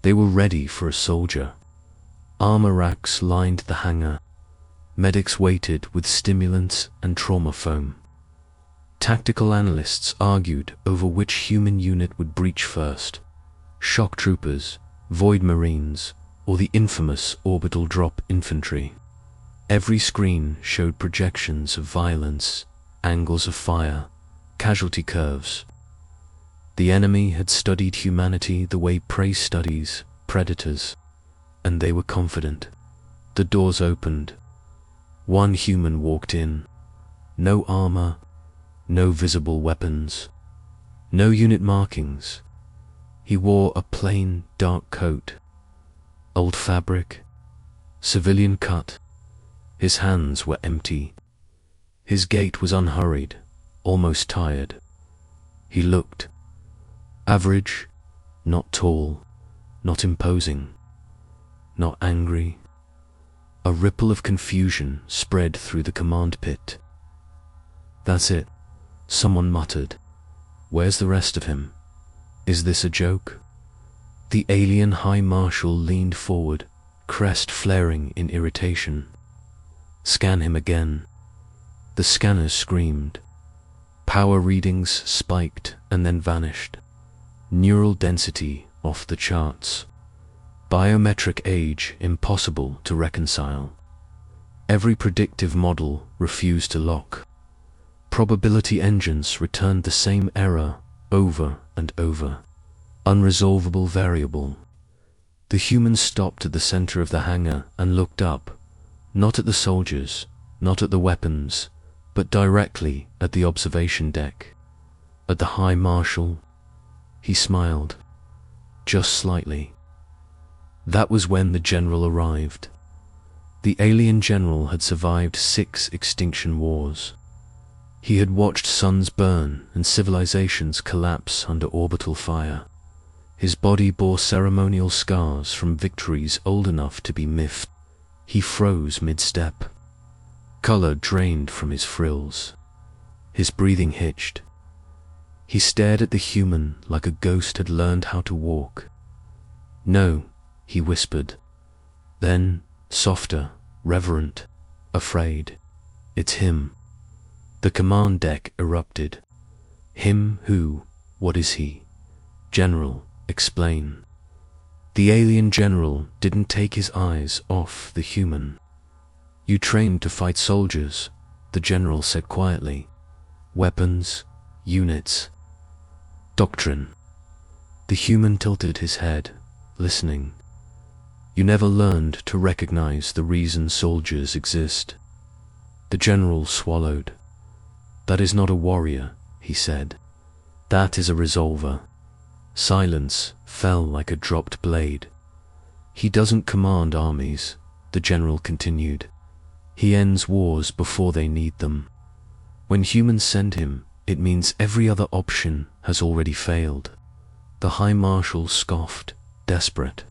They were ready for a soldier. Armor racks lined the hangar. Medics waited with stimulants and trauma foam. Tactical analysts argued over which human unit would breach first: shock troopers, void marines, or the infamous orbital drop infantry. Every screen showed projections of violence, angles of fire, casualty curves. The enemy had studied humanity the way prey studies predators, and they were confident. The doors opened. One human walked in. No armor, no visible weapons, no unit markings. He wore a plain, dark coat, old fabric, civilian cut. His hands were empty. His gait was unhurried, almost tired. He looked average, not tall, not imposing, not angry. A ripple of confusion spread through the command pit. "That's it," someone muttered. "Where's the rest of him? Is this a joke?" The alien High Marshal leaned forward, crest flaring in irritation. "Scan him again." The scanners screamed. Power readings spiked and then vanished. Neural density off the charts. Biometric age impossible to reconcile. Every predictive model refused to lock. Probability engines returned the same error over and over. Unresolvable variable. The human stopped at the center of the hangar and looked up, not at the soldiers, not at the weapons, but directly at the observation deck. At the High Marshal. He smiled. Just slightly. That was when the general arrived. The alien general had survived 6 extinction wars. He had watched suns burn and civilizations collapse under orbital fire. His body bore ceremonial scars from victories old enough to be myth. He froze mid-step. Color drained from his frills. His breathing hitched. He stared at the human like a ghost had learned how to walk. "No," he whispered. Then, softer, reverent, afraid. "It's him." The command deck erupted. "Him who? What is he?" "General, explain." The alien general didn't take his eyes off the human. "You trained to fight soldiers," the general said quietly. "Weapons, units, doctrine." The human tilted his head, listening. "You never learned to recognize the reason soldiers exist." The general swallowed. "That is not a warrior," he said. "That is a resolver." Silence fell like a dropped blade. "He doesn't command armies," the general continued. "He ends wars before they need them. When humans send him, it means every other option has already failed." The High Marshal scoffed, desperate.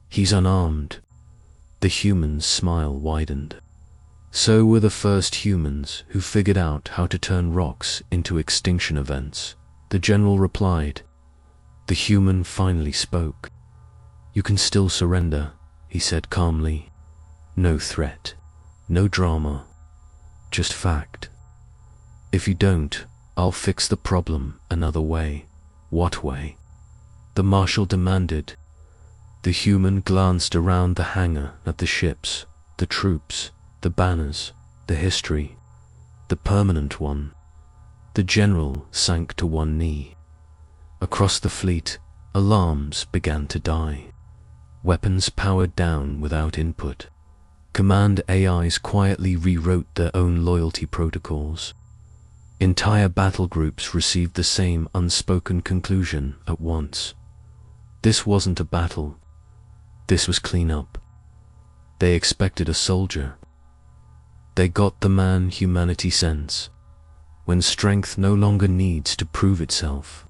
"He's unarmed." The human's smile widened. "So were the first humans who figured out how to turn rocks into extinction events," the general replied. The human finally spoke. "You can still surrender," he said calmly. "No threat, no drama, just fact. If you don't, I'll fix the problem another way." "What way?" the marshal demanded. The human glanced around the hangar at the ships, the troops, the banners, the history, the permanent one. The general sank to one knee. Across the fleet, alarms began to die. Weapons powered down without input. Command AIs quietly rewrote their own loyalty protocols. Entire battle groups received the same unspoken conclusion at once. This wasn't a battle. This was cleanup. They expected a soldier. They got the man humanity sends, when strength no longer needs to prove itself.